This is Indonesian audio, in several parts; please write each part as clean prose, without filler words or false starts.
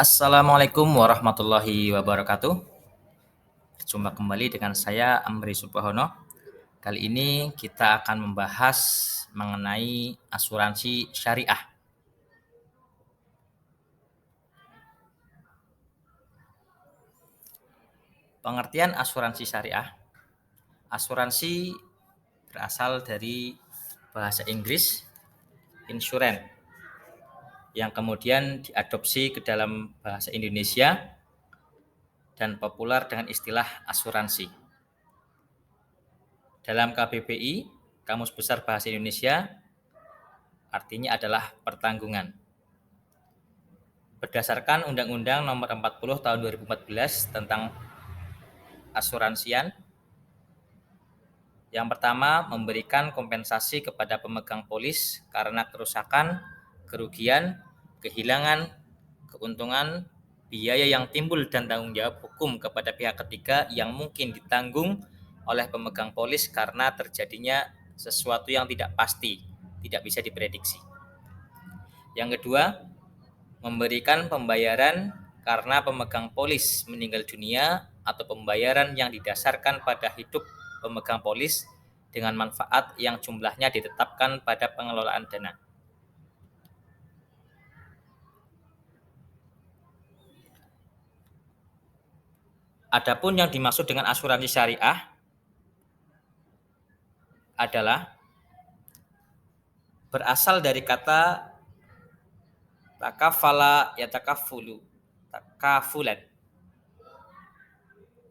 Assalamualaikum warahmatullahi wabarakatuh. Berjumpa kembali dengan saya Amri Subahono. Kali ini kita akan membahas mengenai asuransi syariah. Pengertian asuransi syariah. Asuransi berasal dari bahasa Inggris insurance yang kemudian diadopsi ke dalam bahasa Indonesia dan populer dengan istilah asuransi. Dalam KBBI, Kamus Besar Bahasa Indonesia, artinya adalah pertanggungan. Berdasarkan Undang-Undang Nomor 40 Tahun 2014 tentang asuransian, yang pertama memberikan kompensasi kepada pemegang polis karena kerusakan, kerugian, kehilangan, keuntungan, biaya yang timbul dan tanggung jawab hukum kepada pihak ketiga yang mungkin ditanggung oleh pemegang polis karena terjadinya sesuatu yang tidak pasti, tidak bisa diprediksi. Yang kedua, memberikan pembayaran karena pemegang polis meninggal dunia atau pembayaran yang didasarkan pada hidup pemegang polis dengan manfaat yang jumlahnya ditetapkan pada pengelolaan dana. Adapun yang dimaksud dengan asuransi syariah adalah berasal dari kata takafala yatakafulu, takafulan,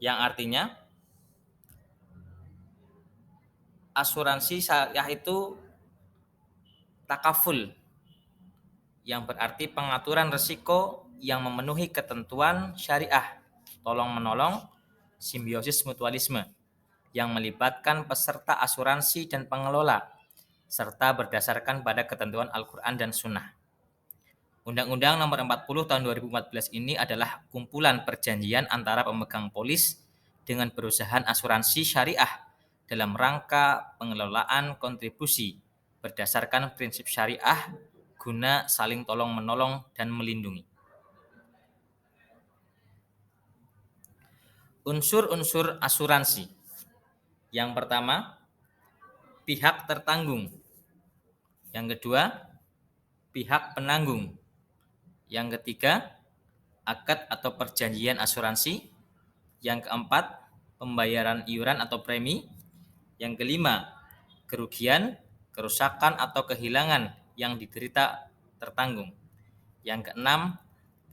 yang artinya asuransi syariah itu takaful, yang berarti pengaturan risiko yang memenuhi ketentuan syariah, tolong-menolong, simbiosis mutualisme, yang melibatkan peserta asuransi dan pengelola, serta berdasarkan pada ketentuan Al-Quran dan Sunnah. Undang-Undang Nomor 40 Tahun 2014 ini adalah kumpulan perjanjian antara pemegang polis dengan perusahaan asuransi syariah dalam rangka pengelolaan kontribusi berdasarkan prinsip syariah guna saling tolong-menolong dan melindungi. Unsur-unsur asuransi. Yang pertama, pihak tertanggung. Yang kedua, pihak penanggung. Yang ketiga, akad atau perjanjian asuransi. Yang keempat, pembayaran iuran atau premi. Yang kelima, kerugian, kerusakan atau kehilangan yang diderita tertanggung. Yang keenam,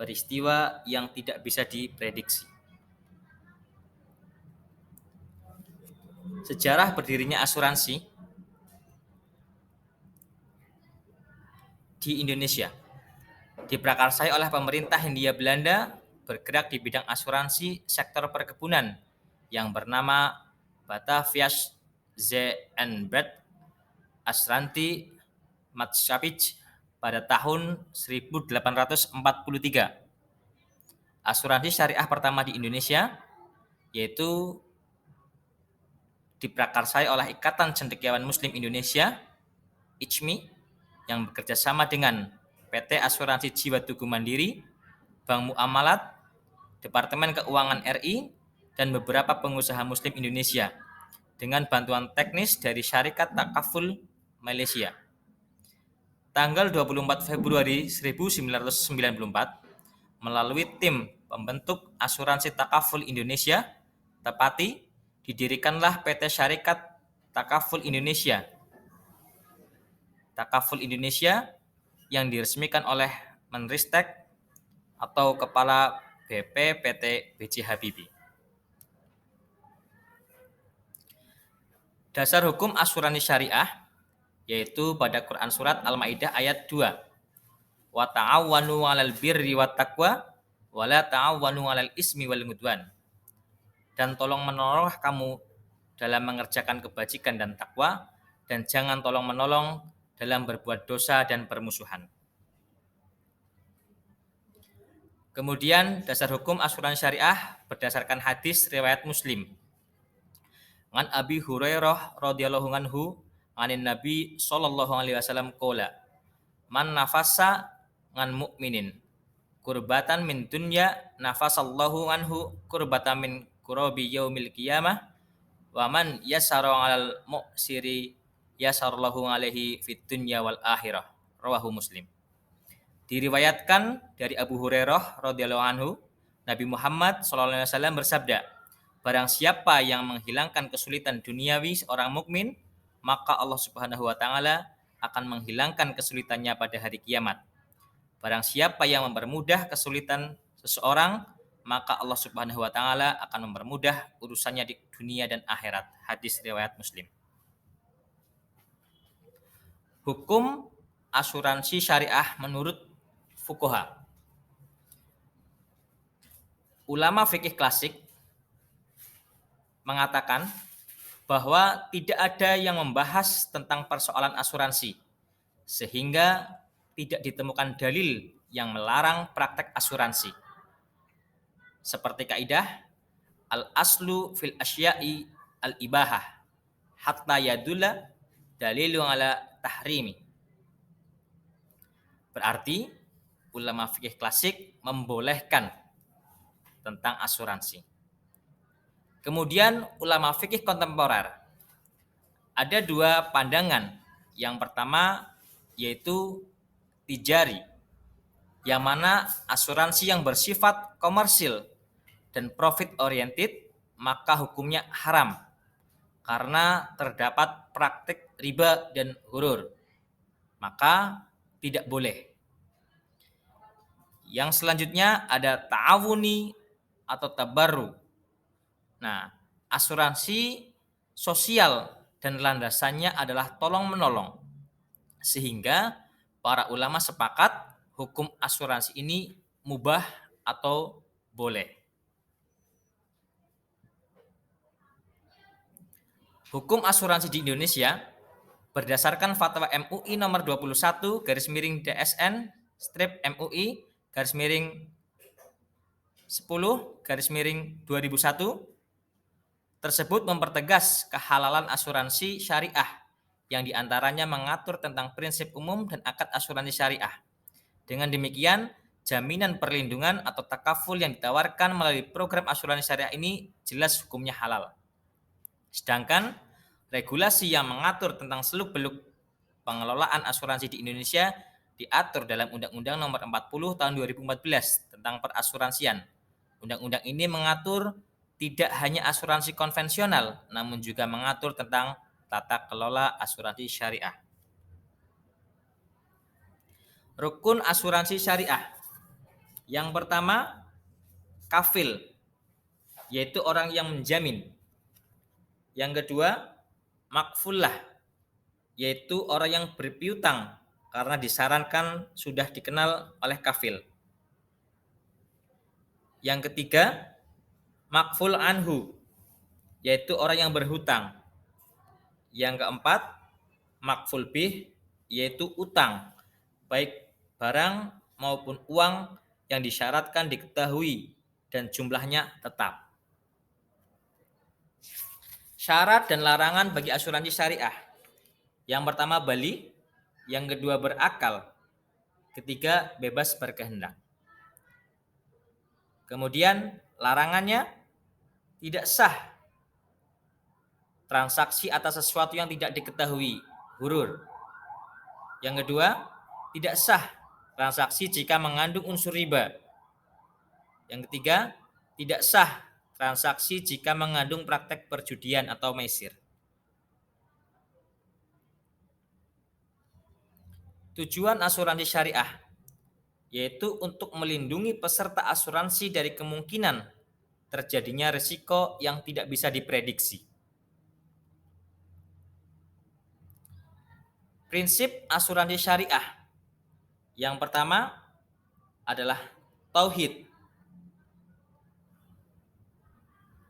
peristiwa yang tidak bisa diprediksi. Sejarah berdirinya asuransi di Indonesia diprakarsai oleh pemerintah Hindia Belanda bergerak di bidang asuransi sektor perkebunan yang bernama Bataviasch Z&Bred Asranti Maatschappij pada tahun 1843. Asuransi syariah pertama di Indonesia yaitu diprakarsai oleh Ikatan Cendekiawan Muslim Indonesia (ICMI) yang bekerja sama dengan PT Asuransi Jiwa Tugu Mandiri, Bank Muamalat, Departemen Keuangan RI, dan beberapa pengusaha Muslim Indonesia dengan bantuan teknis dari Syarikat Takaful Malaysia. Tanggal 24 Februari 1994, melalui tim pembentuk Asuransi Takaful Indonesia, Tepati, didirikanlah PT Syarikat Takaful Indonesia. Takaful Indonesia yang diresmikan oleh Menristek atau Kepala BP PT B.J. Habibie. Dasar hukum asuransi syariah yaitu pada Quran Surat Al-Ma'idah ayat 2. Wa ta'awwanu 'alal birri wat taqwa wa la ta'awwanu 'alal ismi wal 'udwan. Dan tolong-menolong kamu dalam mengerjakan kebajikan dan takwa, dan jangan tolong-menolong dalam berbuat dosa dan permusuhan. Kemudian dasar hukum asuransi syariah berdasarkan hadis riwayat Muslim. An Abi Hurairah radhiyallahu anhu, anin Nabi sallallahu alaihi wasallam qala, man nafasa ngan mukminin kurbatan min dunya nafasallahu anhu kurbatan min kurabi yaumil qiyamah wa man yasara 'alal mu'siri yasarallahu 'alaihi fid dunya wal akhirah. Rawahu Muslim. Diriwayatkan dari Abu Hurairah radhiyallahu anhu, Nabi Muhammad SAW bersabda, barang siapa yang menghilangkan kesulitan duniawi seorang mukmin, maka Allah Subhanahu wa taala akan menghilangkan kesulitannya pada hari kiamat. Barang siapa yang mempermudah kesulitan seseorang, maka Allah Subhanahu wa taala akan mempermudah urusannya di dunia dan akhirat. Hadis riwayat Muslim. Hukum asuransi syariah menurut fuqaha. Ulama fikih klasik mengatakan bahwa tidak ada yang membahas tentang persoalan asuransi, sehingga tidak ditemukan dalil yang melarang praktek asuransi. Seperti kaidah al-aslu fil asya'i al-ibahah hatta yadulla dalilu ala tahrimi. Berarti ulama fikih klasik membolehkan tentang asuransi. Kemudian ulama fikih kontemporer ada dua pandangan. Yang pertama yaitu tijari, yang mana asuransi yang bersifat komersil dan profit oriented maka hukumnya haram karena terdapat praktik riba dan ghurur, maka tidak boleh. Yang selanjutnya ada ta'awuni atau tabarru. Nah, asuransi sosial dan landasannya adalah tolong menolong, sehingga para ulama sepakat hukum asuransi ini mubah atau boleh. Hukum asuransi di Indonesia berdasarkan fatwa MUI nomor 21 garis miring DSN strip MUI garis miring 10 garis miring 2001 tersebut mempertegas kehalalan asuransi syariah yang diantaranya mengatur tentang prinsip umum dan akad asuransi syariah. Dengan demikian, jaminan perlindungan atau takaful yang ditawarkan melalui program asuransi syariah ini jelas hukumnya halal. Sedangkan regulasi yang mengatur tentang seluk-beluk pengelolaan asuransi di Indonesia diatur dalam Undang-Undang Nomor 40 Tahun 2014 tentang perasuransian. Undang-undang ini mengatur tidak hanya asuransi konvensional, namun juga mengatur tentang tata kelola asuransi syariah. Rukun asuransi syariah. Yang pertama, kafil, yaitu orang yang menjamin. Yang kedua, makfullah, yaitu orang yang berpiutang karena disarankan sudah dikenal oleh kafil. Yang ketiga, makful anhu, yaitu orang yang berhutang. Yang keempat, makful bih, yaitu utang, baik barang maupun uang yang disyaratkan diketahui dan jumlahnya tetap. Syarat dan larangan bagi asuransi syariah. Yang pertama bali, yang kedua berakal, ketiga bebas berkehendak. Kemudian larangannya tidak sah transaksi atas sesuatu yang tidak diketahui, ghurur. Yang kedua, tidak sah transaksi jika mengandung unsur riba. Yang ketiga, tidak sah transaksi jika mengandung praktek perjudian atau maisir. Tujuan asuransi syariah yaitu untuk melindungi peserta asuransi dari kemungkinan terjadinya risiko yang tidak bisa diprediksi. Prinsip asuransi syariah. Yang pertama adalah tauhid.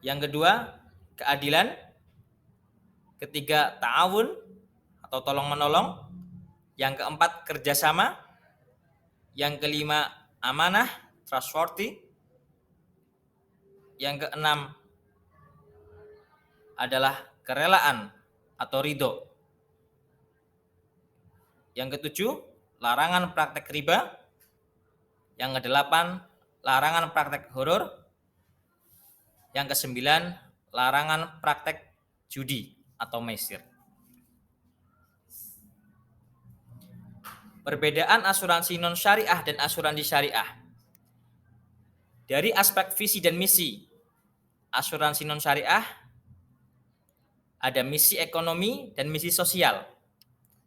Yang kedua, keadilan. Ketiga, ta'awun atau tolong menolong. Yang keempat, kerjasama. Yang kelima, amanah, trustworthy. Yang keenam adalah kerelaan atau ridho. Yang ketujuh, larangan praktek riba. Yang kedelapan, larangan praktek horor. Yang kesembilan, larangan praktek judi atau maisir. Perbedaan asuransi non-syariah dan asuransi syariah. Dari aspek visi dan misi, asuransi non-syariah ada misi ekonomi dan misi sosial.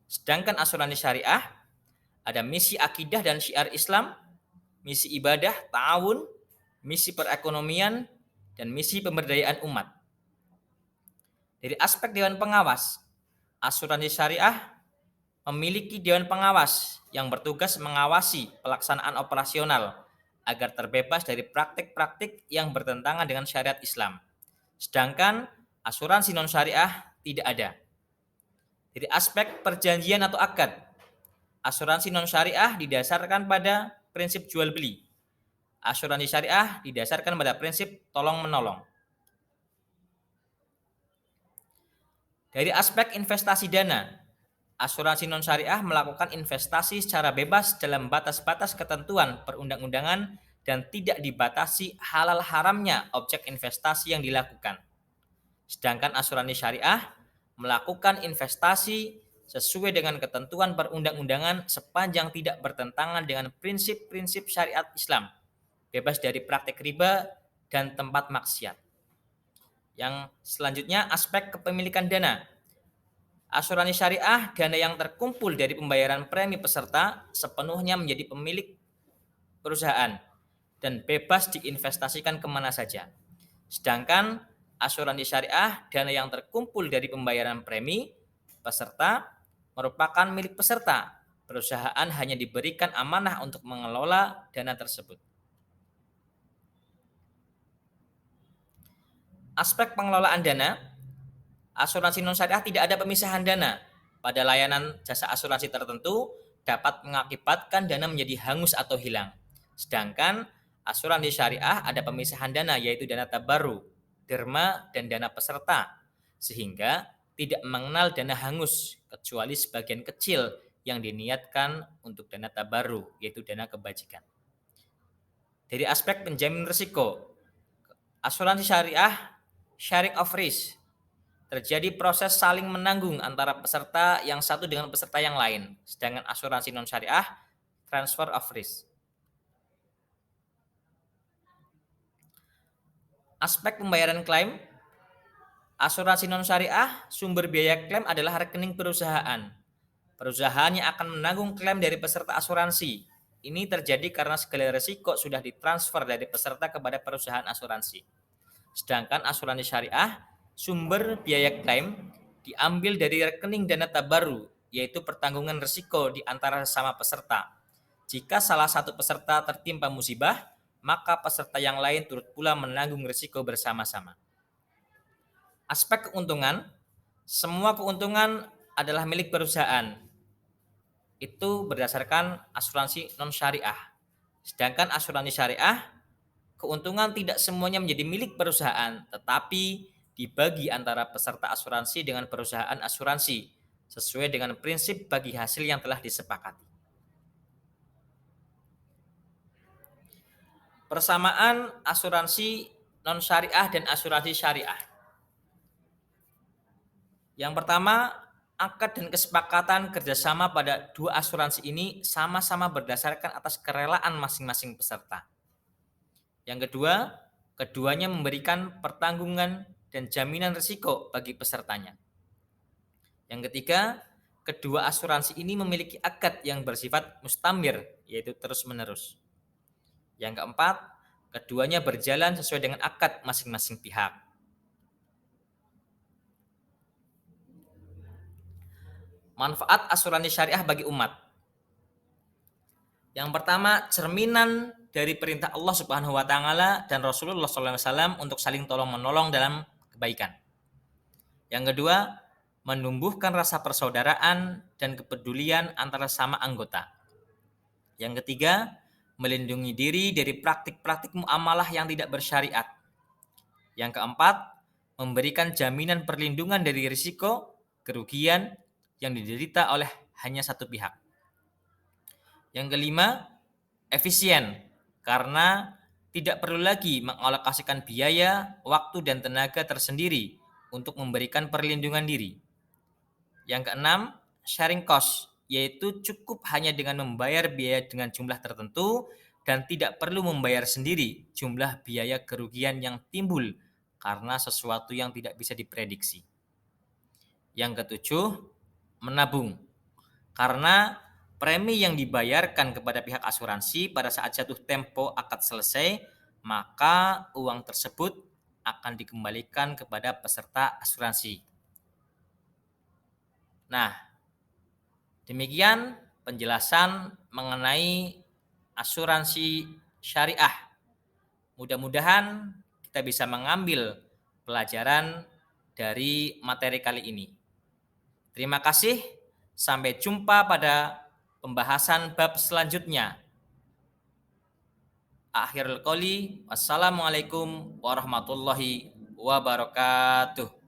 Sedangkan asuransi syariah ada misi akidah dan syiar Islam, misi ibadah, ta'awun, misi perekonomian, dan misi pemberdayaan umat. Dari aspek dewan pengawas, asuransi syariah memiliki dewan pengawas yang bertugas mengawasi pelaksanaan operasional agar terbebas dari praktik-praktik yang bertentangan dengan syariat Islam. Sedangkan asuransi non-syariah tidak ada. Dari aspek perjanjian atau akad, asuransi non-syariah didasarkan pada prinsip jual beli. Asuransi syariah didasarkan pada prinsip tolong-menolong. Dari aspek investasi dana, asuransi non-syariah melakukan investasi secara bebas dalam batas-batas ketentuan perundang-undangan dan tidak dibatasi halal haramnya objek investasi yang dilakukan. Sedangkan asuransi syariah melakukan investasi sesuai dengan ketentuan perundang-undangan sepanjang tidak bertentangan dengan prinsip-prinsip syariat Islam, bebas dari praktik riba dan tempat maksiat. Yang selanjutnya, aspek kepemilikan dana. Asuransi syariah, dana yang terkumpul dari pembayaran premi peserta sepenuhnya menjadi pemilik perusahaan dan bebas diinvestasikan kemana saja. Sedangkan asuransi syariah, dana yang terkumpul dari pembayaran premi peserta merupakan milik peserta. Perusahaan hanya diberikan amanah untuk mengelola dana tersebut. Aspek pengelolaan dana, asuransi non-syariah tidak ada pemisahan dana. Pada layanan jasa asuransi tertentu dapat mengakibatkan dana menjadi hangus atau hilang. Sedangkan asuransi syariah ada pemisahan dana, yaitu dana tabarru, derma, dan dana peserta, sehingga tidak mengenal dana hangus kecuali sebagian kecil yang diniatkan untuk dana tabarru, yaitu dana kebajikan. Dari aspek penjamin risiko, asuransi syariah sharing of risk, terjadi proses saling menanggung antara peserta yang satu dengan peserta yang lain. Sedangkan asuransi non-syariah transfer of risk. Aspek pembayaran klaim, asuransi non-syariah sumber biaya klaim adalah rekening perusahaan. Perusahaan yang akan menanggung klaim dari peserta asuransi. Ini terjadi karena segala risiko sudah ditransfer dari peserta kepada perusahaan asuransi. Sedangkan asuransi syariah, sumber biaya klaim diambil dari rekening dana tabarru, yaitu pertanggungan risiko di antara sesama peserta. Jika salah satu peserta tertimpa musibah, maka peserta yang lain turut pula menanggung risiko bersama-sama. Aspek keuntungan, semua keuntungan adalah milik perusahaan. Itu berdasarkan asuransi non-syariah. Sedangkan asuransi syariah, keuntungan tidak semuanya menjadi milik perusahaan, tetapi dibagi antara peserta asuransi dengan perusahaan asuransi sesuai dengan prinsip bagi hasil yang telah disepakati. Persamaan asuransi non-syariah dan asuransi syariah. Yang pertama, akad dan kesepakatan kerjasama pada dua asuransi ini sama-sama berdasarkan atas kerelaan masing-masing peserta. Yang kedua, keduanya memberikan pertanggungan dan jaminan risiko bagi pesertanya. Yang ketiga, kedua asuransi ini memiliki akad yang bersifat mustamir, yaitu terus-menerus. Yang keempat, keduanya berjalan sesuai dengan akad masing-masing pihak. Manfaat asuransi syariah bagi umat. Yang pertama, cerminan dari perintah Allah Subhanahu wa taala dan Rasulullah SAW untuk saling tolong-menolong dalam kebaikan. Yang kedua, menumbuhkan rasa persaudaraan dan kepedulian antara sama anggota. Yang ketiga, melindungi diri dari praktik-praktik muamalah yang tidak bersyariat. Yang keempat, memberikan jaminan perlindungan dari risiko kerugian yang diderita oleh hanya satu pihak. Yang kelima, efisien karena tidak perlu lagi mengalokasikan biaya, waktu, dan tenaga tersendiri untuk memberikan perlindungan diri. Yang keenam, sharing cost, yaitu cukup hanya dengan membayar biaya dengan jumlah tertentu dan tidak perlu membayar sendiri jumlah biaya kerugian yang timbul karena sesuatu yang tidak bisa diprediksi. Yang ketujuh, menabung. Karena premi yang dibayarkan kepada pihak asuransi pada saat jatuh tempo akad selesai, maka uang tersebut akan dikembalikan kepada peserta asuransi. Nah, demikian penjelasan mengenai asuransi syariah. Mudah-mudahan kita bisa mengambil pelajaran dari materi kali ini. Terima kasih. Sampai jumpa pada pembahasan bab selanjutnya. Akhirul qouli, wassalamualaikum warahmatullahi wabarakatuh.